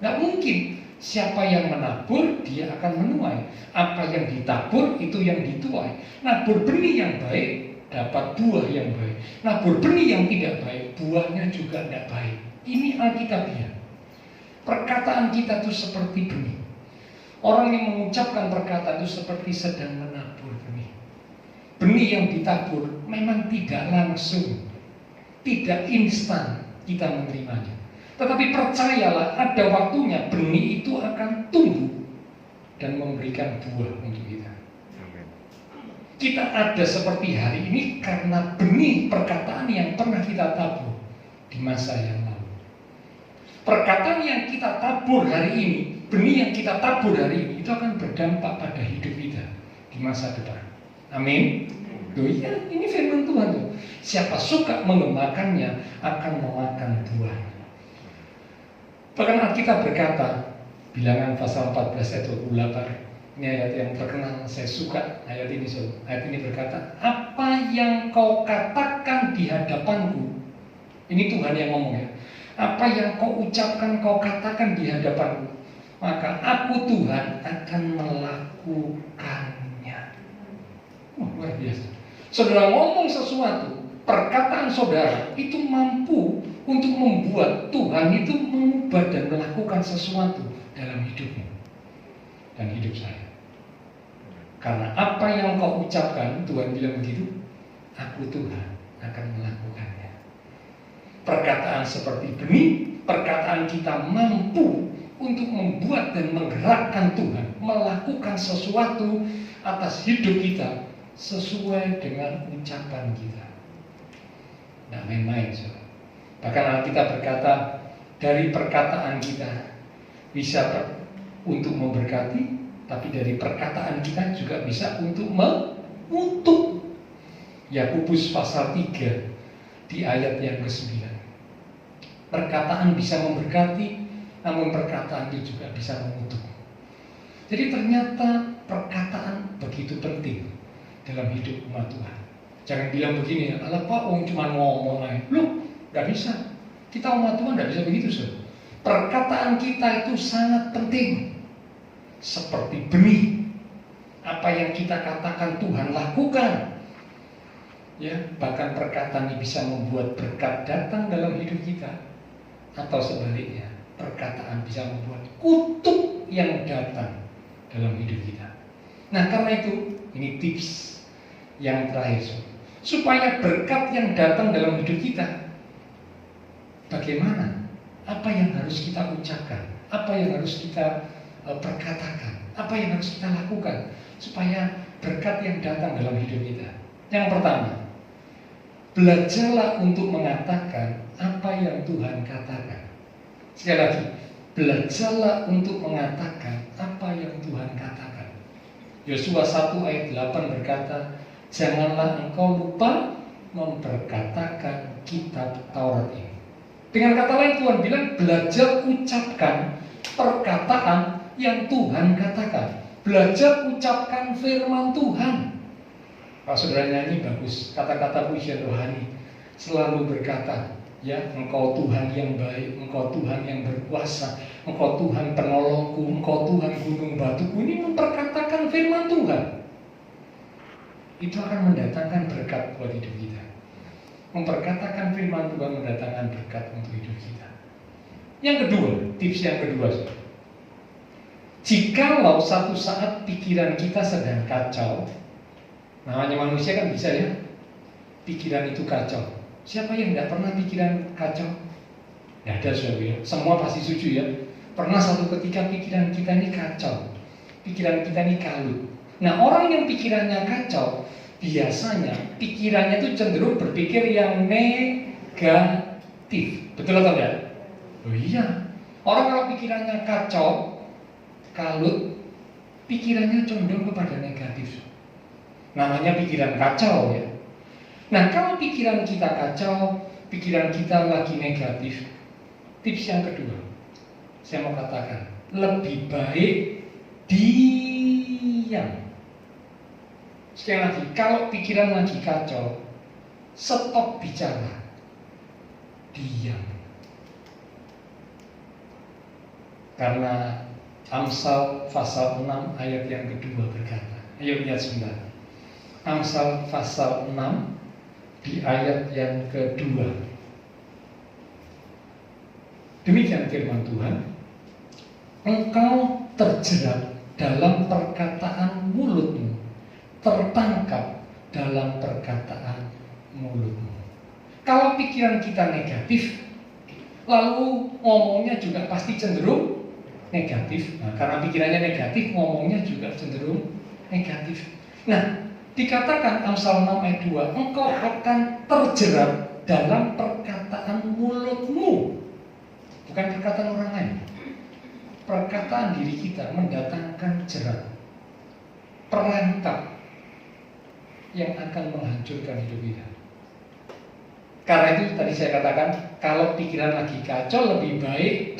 Nggak mungkin. Siapa yang menabur, dia akan menuai. Apa yang ditabur, itu yang dituai. Nabur benih yang baik, dapat buah yang baik. Nabur benih yang tidak baik, buahnya juga tidak baik. Ini Alkitabiah. Perkataan kita itu seperti benih. Orang yang mengucapkan perkataan itu seperti sedang menabur benih. Benih yang ditabur memang tidak langsung, tidak instan kita menerimanya. Tetapi percayalah, ada waktunya benih itu akan tumbuh dan memberikan buah untuk kita. Kita ada seperti hari ini karena benih perkataan yang pernah kita tabur di masa yang lalu. Perkataan yang kita tabur hari ini, benih yang kita tabur hari ini, itu akan berdampak pada hidup kita di masa depan. Amin. Loh iya, ini firman Tuhan tuh. Siapa suka mengemakannya akan memakan buah. Bahkan Alkitab berkata, Bilangan pasal 14 ayat 28, ini ayat yang terkenal, saya suka ayat ini. Ayat ini berkata, apa yang kau katakan di hadapanku, ini Tuhan yang ngomong ya, apa yang kau ucapkan, kau katakan di hadapanku, maka aku Tuhan akan melakukannya. Luar biasa. Saudara ngomong sesuatu, perkataan saudara itu mampu untuk membuat Tuhan itu mengubah dan melakukan sesuatu dalam hidupmu dan hidup saya. Karena apa yang kau ucapkan, Tuhan bilang begitu, aku Tuhan akan melakukannya. Perkataan seperti benih, perkataan kita mampu untuk membuat dan menggerakkan Tuhan melakukan sesuatu atas hidup kita sesuai dengan ucapan kita. Nah, main-main, saudara. Bahkan Alkitab berkata, dari perkataan kita bisa untuk memberkati, tapi dari perkataan kita juga bisa untuk mengutuk. Yakobus pasal 3 di ayat yang ke-9. Perkataan bisa memberkati, namun perkataan itu juga bisa mengutuk. Jadi ternyata perkataan begitu penting dalam hidup umat Tuhan. Jangan bilang begini, alah Pak, cuma ngomong aja. Loh, gak bisa. Kita umat Tuhan gak bisa begitu, saudara. Perkataan kita itu sangat penting. Seperti benih. Apa yang kita katakan Tuhan lakukan. Ya, bahkan perkataan ini bisa membuat berkat datang dalam hidup kita. Atau sebaliknya, perkataan bisa membuat kutuk yang datang dalam hidup kita. Nah, karena itu, ini tips yang terakhir, saudara. Supaya berkat yang datang dalam hidup kita, bagaimana? Apa yang harus kita ucapkan? Apa yang harus kita perkatakan? Apa yang harus kita lakukan supaya berkat yang datang dalam hidup kita? Yang pertama, belajarlah untuk mengatakan apa yang Tuhan katakan. Sekali lagi, belajarlah untuk mengatakan apa yang Tuhan katakan. Yosua 1 ayat 8 berkata, janganlah engkau lupa memperkatakan kitab Taurat ini. Dengan kata lain Tuhan bilang, belajar ucapkan perkataan yang Tuhan katakan. Belajar ucapkan firman Tuhan. Kalau saudara nyanyi bagus, kata-kata pujian rohani selalu berkata, ya, engkau Tuhan yang baik, engkau Tuhan yang berkuasa, engkau Tuhan penolongku, engkau Tuhan gunung batuku. Ini memperkatakan firman Tuhan. Itu akan mendatangkan berkat buat hidup kita. Memperkatakan firman Tuhan mendatangkan berkat untuk hidup kita. Yang kedua, tips yang kedua, jikalau satu saat pikiran kita sedang kacau, namanya manusia kan bisa ya, pikiran itu kacau. Siapa yang tidak pernah pikiran kacau? Tidak ada, saudara. Semua pasti setuju ya. Pernah satu ketika pikiran kita ini kacau, pikiran kita ini kalut. Nah, orang yang pikirannya kacau, biasanya pikirannya itu cenderung berpikir yang negatif. Betul atau tidak? Oh iya. Orang kalau pikirannya kacau, kalut, pikirannya condong kepada negatif. Namanya pikiran kacau ya. Nah, kalau pikiran kita kacau, pikiran kita lagi negatif, tips yang kedua, saya mau katakan, lebih baik diam. Sekali lagi, kalau pikiran lagi kacau, stop bicara, diam. Karena Amsal pasal 6 ayat yang kedua berkata, ayo lihat sebentar. Amsal pasal 6 di ayat yang kedua. Demikian firman Tuhan, engkau terjerat dalam perkataan mulutmu, tertangkap dalam perkataan mulutmu. Kalau pikiran kita negatif, lalu ngomongnya juga pasti cenderung negatif. Nah, karena pikirannya negatif, ngomongnya juga cenderung negatif. Nah, dikatakan Amsal 6 ayat 2, engkau akan terjerat dalam perkataan mulutmu. Bukan perkataan orang lain. Perkataan diri kita mendatangkan jerat, perangkap yang akan menghancurkan hidup kita. Karena itu tadi saya katakan, kalau pikiran lagi kacau, lebih baik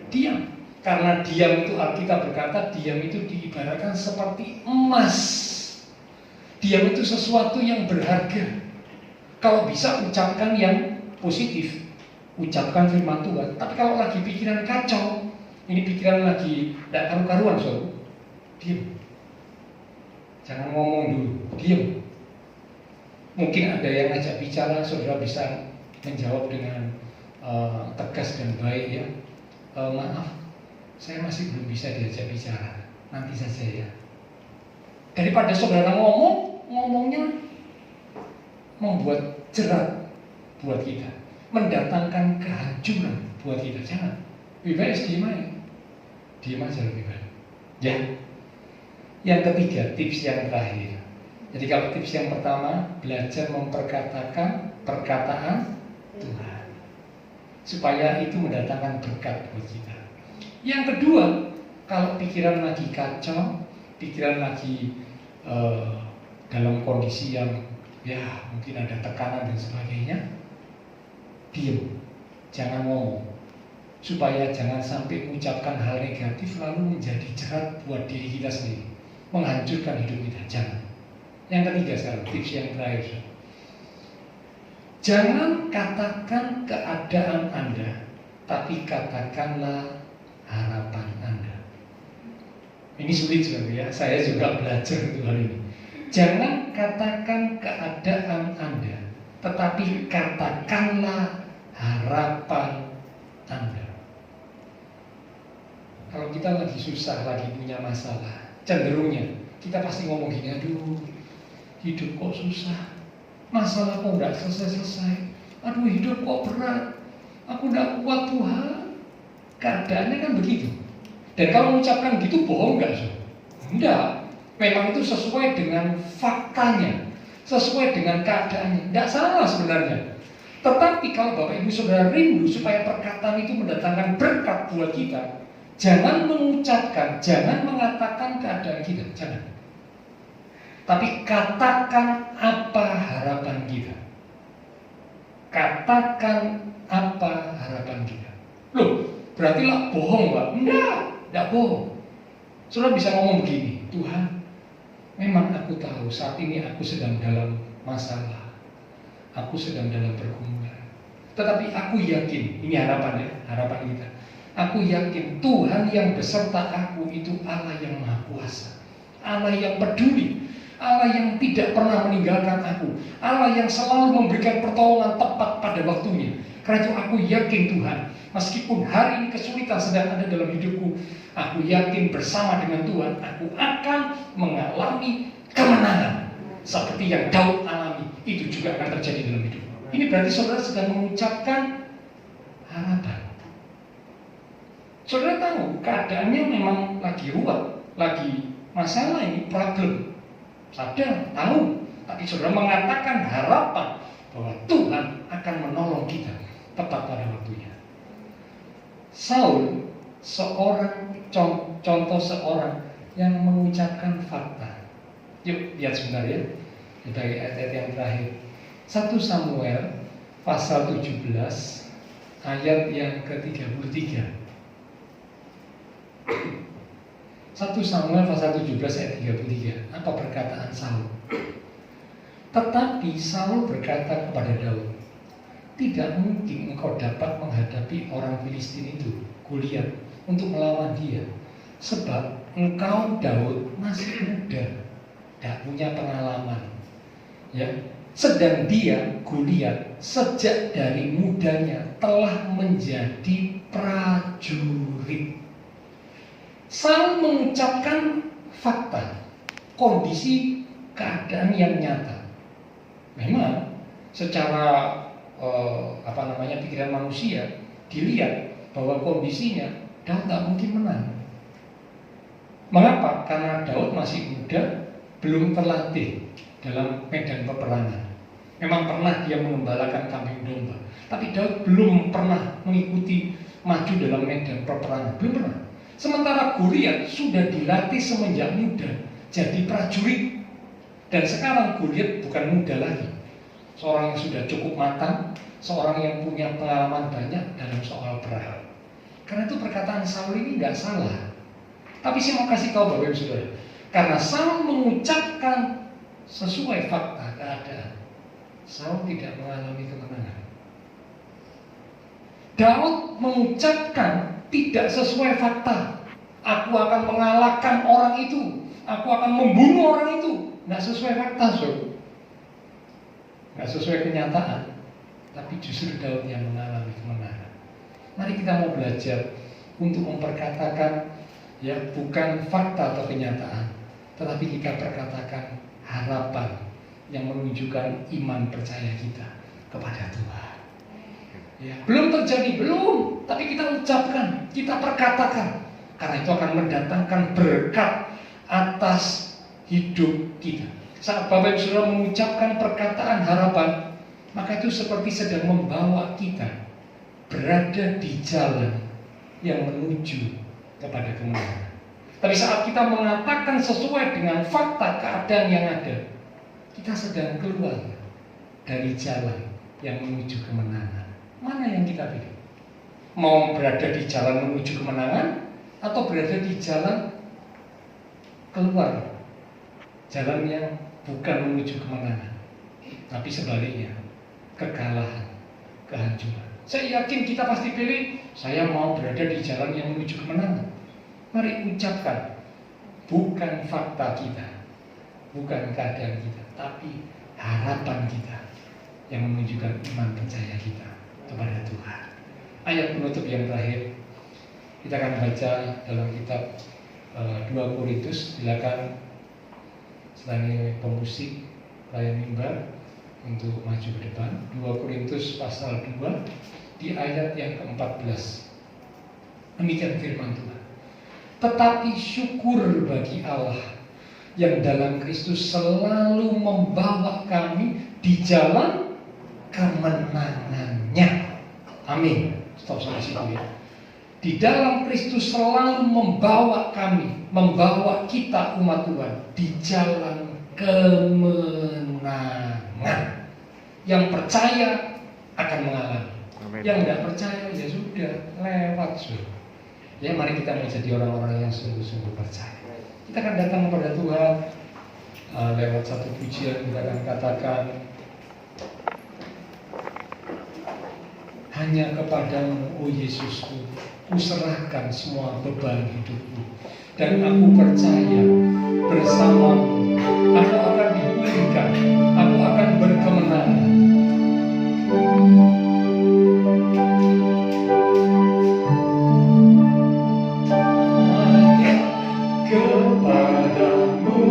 diam. Karena diam itu, Alkitab berkata, diam itu diibaratkan seperti emas. Diam itu sesuatu yang berharga. Kalau bisa ucapkan yang positif, ucapkan firman Tuhan. Tapi kalau lagi pikiran kacau, ini pikiran lagi tidak karu-karuan, so, diam. Jangan ngomong dulu, diam. Mungkin ada yang ngajak bicara, saudara bisa menjawab dengan tegas dan baik ya. Maaf, saya masih belum bisa diajak bicara, nanti saja ya. Daripada saudara ngomongnya membuat jerat buat kita, mendatangkan kehancuran buat kita. Jangan, lebih baik diam aja. Diam aja lebih baik. Ya. Yang ketiga, tips yang terakhir. Jadi kalau tips yang pertama, belajar memperkatakan perkataan Tuhan, supaya itu mendatangkan berkat buat kita. Yang kedua, kalau pikiran lagi kacau, pikiran lagi dalam kondisi yang ya mungkin ada tekanan dan sebagainya, diam, jangan ngomong, supaya jangan sampai mengucapkan hal negatif lalu menjadi jerat buat diri kita sendiri, menghancurkan hidup kita. Jangan. Yang ketiga sekarang, tips yang terakhir, jangan katakan keadaan Anda, tapi katakanlah harapan Anda. Ini sulit juga ya, saya juga belajar itu hari ini. Jangan katakan keadaan Anda, tetapi katakanlah harapan Anda. Kalau kita lagi susah, lagi punya masalah, cenderungnya kita pasti ngomong gini, aduh hidup kok susah, masalah kok nggak selesai-selesai, aduh hidup kok berat, aku nggak kuat Tuhan. Keadaannya kan begitu. Dan kalau mengucapkan gitu bohong nggak sih? Enggak. Memang itu sesuai dengan faktanya, sesuai dengan keadaannya. Tidak salah sebenarnya. Tetapi kalau Bapak Ibu Saudara rindu supaya perkataan itu mendatangkan berkat buat kita, jangan mengucapkan, jangan mengatakan keadaan kita, jangan. Tapi katakan apa harapan kita. Katakan apa harapan kita. Loh, berarti lah bohong Pak? Enggak bohong. Saudara bisa ngomong begini, Tuhan, memang aku tahu saat ini aku sedang dalam masalah, aku sedang dalam pergumulan. Tetapi aku yakin, ini harapan ya, harapan kita. Aku yakin Tuhan yang beserta aku itu Allah yang Maha Kuasa, Allah yang peduli, Allah yang tidak pernah meninggalkan aku, Allah yang selalu memberikan pertolongan tepat pada waktunya. Karena itu aku yakin Tuhan, meskipun hari ini kesulitan sedang ada dalam hidupku, aku yakin bersama dengan Tuhan aku akan mengalami kemenangan seperti yang Daud alami. Itu juga akan terjadi dalam hidup. Ini berarti saudara sedang mengucapkan harapan. Saudara tahu keadaannya memang lagi ruwet, lagi masalah ini, problem. Sadar, tahu, tapi saudara mengatakan harapan bahwa Tuhan akan menolong kita tepat pada waktunya. Saul seorang contoh seorang yang mengucapkan fakta. Yuk lihat sebentar ya, dari ayat yang terakhir. 1 Samuel pasal 17 ayat yang ke-33. 1 Samuel pasal 17 ayat 33. Apa perkataan Saul? Tetapi Saul berkata kepada Daud, tidak mungkin engkau dapat menghadapi orang Filistin itu, Goliat, untuk melawan dia. Sebab engkau Daud masih muda, tidak punya pengalaman. Ya, sedang dia Goliat sejak dari mudanya telah menjadi prajurit. Saul mengucapkan fakta, kondisi keadaan yang nyata. Memang secara pikiran manusia dilihat bahwa kondisinya Daud tak mungkin menang. Mengapa? Karena Daud masih muda, belum terlatih dalam medan peperangan. Memang pernah dia mengembalakan kambing domba, tapi Daud belum pernah mengikuti maju dalam medan peperangan, belum pernah. Sementara Goliat sudah dilatih semenjak muda jadi prajurit. Dan sekarang Goliat bukan muda lagi, seorang yang sudah cukup matang, seorang yang punya pengalaman banyak dalam soal perang. Karena itu perkataan Saul ini nggak salah. Tapi saya mau kasih tahu Bapak Ibu Saudara, karena Saul mengucapkan sesuai fakta keadaan, Saul tidak mengalami kemenangan. Daud mengucapkan tidak sesuai fakta. Aku akan mengalahkan orang itu, aku akan membunuh orang itu. Nggak sesuai fakta, nggak sesuai kenyataan. Tapi justru Daud yang mengalami kemenangan. Mari kita mau belajar untuk memperkatakan ya bukan fakta atau kenyataan, tetapi kita perkatakan harapan yang menunjukkan iman percaya kita kepada Tuhan. Ya, belum terjadi, belum, tapi kita ucapkan, kita perkatakan, karena itu akan mendatangkan berkat atas hidup kita. Saat Bapak Ibu Saudara mengucapkan perkataan harapan, maka itu seperti sedang membawa kita berada di jalan yang menuju kepada kemenangan. Tapi saat kita mengatakan sesuai dengan fakta keadaan yang ada, kita sedang keluar dari jalan yang menuju kemenangan. Mana yang kita pilih? Mau berada di jalan menuju kemenangan atau berada di jalan keluar, jalan yang bukan menuju kemenangan, tapi sebaliknya kekalahan, kehancuran. Saya yakin kita pasti pilih, saya mau berada di jalan yang menuju kemenangan. Mari ucapkan, bukan fakta kita, bukan keadaan kita, tapi harapan kita yang menunjukkan iman percaya kita kepada Tuhan. Ayat penutup yang terakhir kita akan baca dalam kitab 2 Korintus. Silakan selain pemusik layar mimbar untuk maju ke depan. 2 Korintus pasal 2 di ayat yang ke-14. Demikian firman Tuhan. Tetapi syukur bagi Allah yang dalam Kristus selalu membawa kami di jalan kemenangannya. Amin. Stop sampai situ ya. Di dalam Kristus selalu membawa kami, membawa kita umat Tuhan di jalan kemenangan. Yang percaya akan mengalami. Amin. Yang tidak percaya ya sudah lewat sudah. Ya mari kita menjadi orang-orang yang sungguh-sungguh percaya. Kita akan datang kepada Tuhan lewat satu pujian. Kita akan katakan, hanya kepadamu, oh Yesusku, kuserahkan semua beban hidupku, dan aku percaya bersamamu aku akan dipulihkan, aku akan berkemenangan. Hanya kepadamu,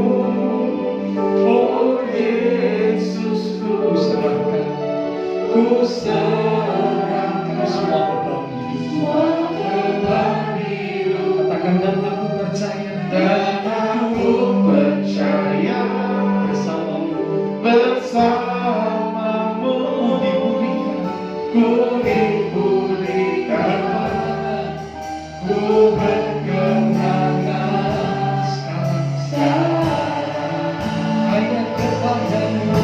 oh Yesusku, kuserahkan semua beban hidup. Katakan, dan aku percaya, bersamamu ku dipulihkan, ku berkemenangan sekarang. hanya kepadamu,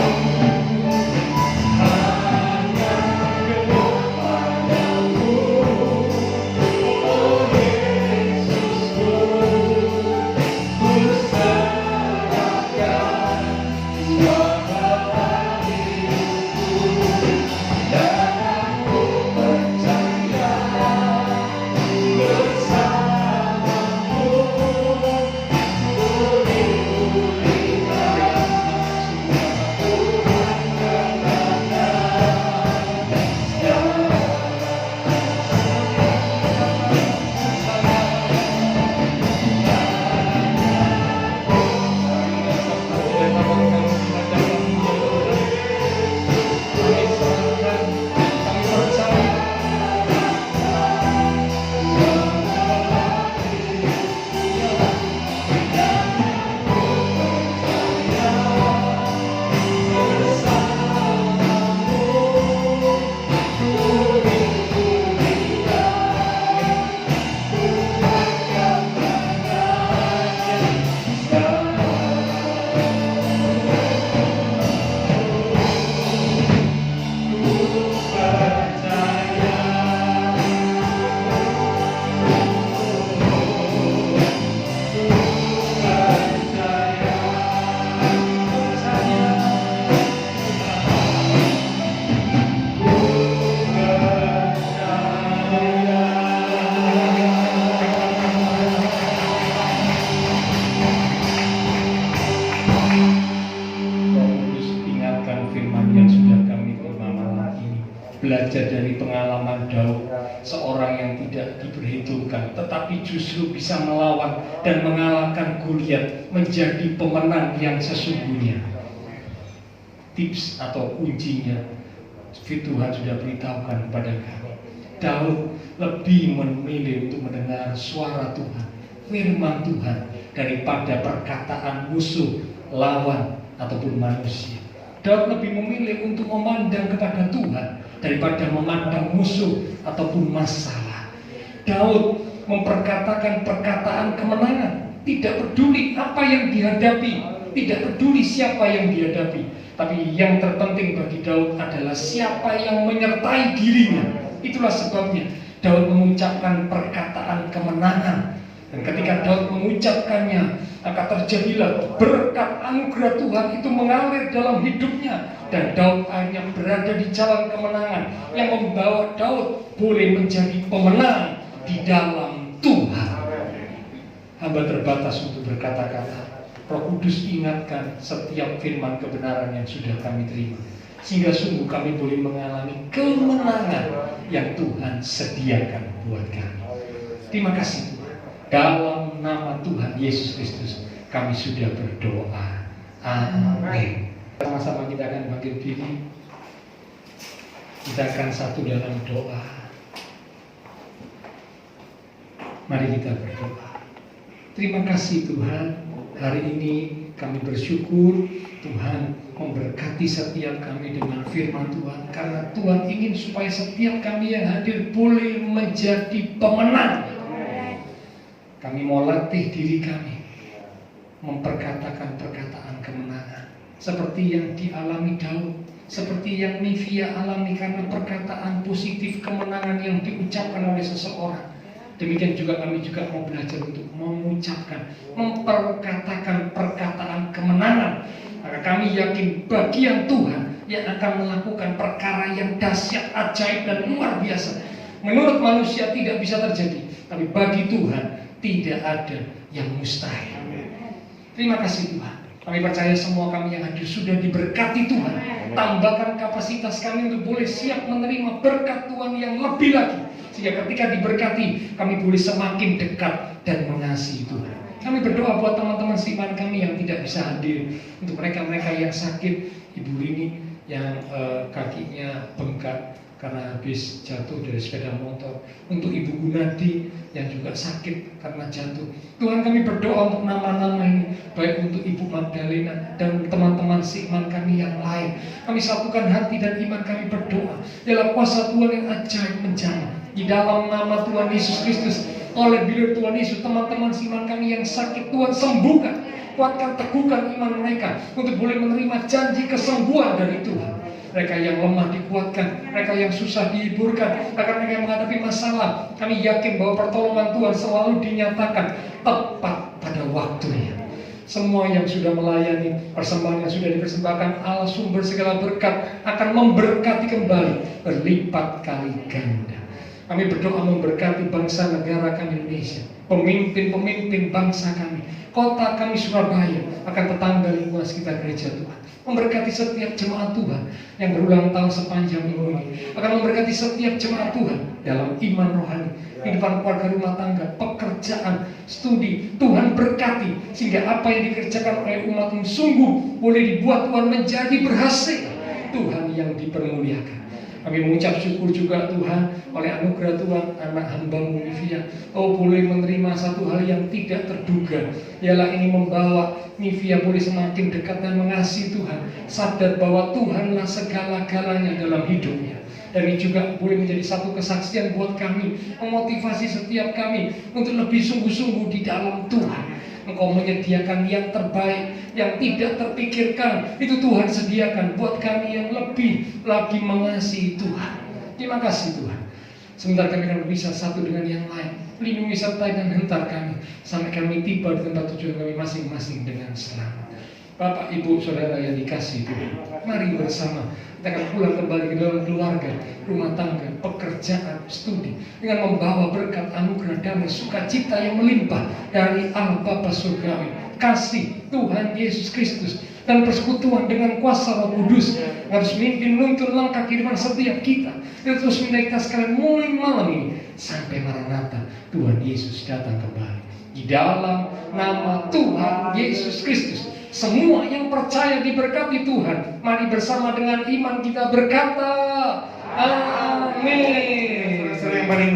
hanya kepadamu, belajar dari pengalaman Daud, seorang yang tidak diperhitungkan, tetapi justru bisa melawan dan mengalahkan Goliat, menjadi pemenang yang sesungguhnya. Tips atau kuncinya, Tuhan sudah beritahukan kepada kami. Daud lebih memilih untuk mendengar suara Tuhan, firman Tuhan, daripada perkataan musuh, lawan, ataupun manusia. Daud lebih memilih untuk memandang kepada Tuhan daripada memandang musuh ataupun masalah. Daud memperkatakan perkataan kemenangan, tidak peduli apa yang dihadapi, tidak peduli siapa yang dihadapi, tapi yang terpenting bagi Daud adalah siapa yang menyertai dirinya. Itulah sebabnya Daud mengucapkan perkataan kemenangan. Dan ketika Daud mengucapkannya, maka terjadilah berkat anugerah Tuhan itu mengalir dalam hidupnya. Dan Daud hanya berada di jalan kemenangan yang membawa Daud boleh menjadi pemenang di dalam Tuhan. Hamba terbatas untuk berkata-kata. Roh Kudus ingatkan setiap firman kebenaran yang sudah kami terima, sehingga sungguh kami boleh mengalami kemenangan yang Tuhan sediakan buat kami. Terima kasih Tuhan. Dalam nama Tuhan Yesus Kristus kami sudah berdoa. Amin. Sama-sama kita akan bangkit diri. Kita akan satu dalam doa. Mari kita berdoa. Terima kasih Tuhan. Hari ini kami bersyukur Tuhan memberkati setiap kami dengan firman Tuhan, karena Tuhan ingin supaya setiap kami yang hadir boleh menjadi pemenang. Kami mau latih diri kami memperkatakan perkataan kemenangan seperti yang dialami Daud, seperti yang Nivia alami, karena perkataan positif kemenangan yang diucapkan oleh seseorang. Demikian juga kami juga mau belajar untuk mengucapkan, memperkatakan perkataan kemenangan. Maka kami yakin bagian Tuhan yang akan melakukan perkara yang dahsyat, ajaib dan luar biasa. Menurut manusia tidak bisa terjadi, tapi bagi Tuhan tidak ada yang mustahil. Terima kasih Tuhan. Kami percaya semua kami yang hadir sudah diberkati Tuhan. Tambahkan kapasitas kami untuk boleh siap menerima berkat Tuhan yang lebih lagi, sehingga ketika diberkati kami boleh semakin dekat dan mengasihi Tuhan. Kami berdoa buat teman-teman seiman kami yang tidak bisa hadir, untuk mereka-mereka yang sakit, Ibu Rini yang kakinya bengkak karena habis jatuh dari sepeda motor, untuk Ibu Gunadi yang juga sakit karena jatuh. Tuhan, kami berdoa untuk nama-nama ini, baik untuk Ibu Magdalena dan teman-teman seiman kami yang lain. Kami satukan hati dan iman kami berdoa dalam kuasa Tuhan yang ajaib menjamah. Di dalam nama Tuhan Yesus Kristus, oleh bilir Tuhan Yesus, teman-teman seiman kami yang sakit Tuhan sembuhkan, kuatkan, teguhkan iman mereka untuk boleh menerima janji kesembuhan dari Tuhan. Mereka yang lemah dikuatkan, mereka yang susah dihiburkan, agar mereka yang menghadapi masalah, kami yakin bahwa pertolongan Tuhan selalu dinyatakan tepat pada waktunya. Semua yang sudah melayani persembahan yang sudah dipersembahkan, Allah sumber segala berkat akan memberkati kembali berlipat kali ganda. Kami berdoa memberkati bangsa negara kami Indonesia, pemimpin-pemimpin bangsa kami, kota kami Surabaya, akan tetangga lingkungan sekitar gereja Tuhan. Memberkati setiap jemaat Tuhan yang berulang tahun sepanjang minggu ini, akan memberkati setiap jemaat Tuhan dalam iman rohani, kehidupan keluarga, rumah tangga, pekerjaan, studi. Tuhan berkati sehingga apa yang dikerjakan oleh umat-Mu sungguh boleh dibuat Tuhan menjadi berhasil. Tuhan yang dipermuliakan. Kami mengucap syukur juga Tuhan oleh anugerah Tuhan anak hamba-Mu Nivia. Oh, boleh menerima satu hal yang tidak terduga, ialah ini membawa Nivia boleh semakin dekat dan mengasihi Tuhan, sadar bahwa Tuhanlah segala-galanya dalam hidupnya. Dan ini juga boleh menjadi satu kesaksian buat kami, memotivasi setiap kami untuk lebih sungguh-sungguh di dalam Tuhan. Engkau menyediakan yang terbaik, yang tidak terpikirkan, itu Tuhan sediakan buat kami yang lebih lagi mengasihi Tuhan. Terima kasih Tuhan. Sebentar kami akan berpisah satu dengan yang lain. Lindungi, sertai dan hentar kami sampai kami tiba di tempat tujuan kami masing-masing dengan selamat. Bapak, Ibu, Saudara yang dikasihi Tuhan, mari bersama kita akan pulang kembali ke dalam keluarga, rumah tangga, pekerjaan, studi, dengan membawa berkat anugerah damai sukacita yang melimpah dari Allah Bapa Surgawi, kasih Tuhan Yesus Kristus dan persekutuan dengan kuasa Roh Kudus harus memimpin nuntun langkah kehidupan setiap kita. Dan terus menaik kita sekalian mulai malam ini sampai Maranatha Tuhan Yesus datang kembali. Di dalam nama Tuhan Yesus Kristus, semua yang percaya diberkati Tuhan. Mari bersama dengan iman kita berkata, amin. Saudara yang paling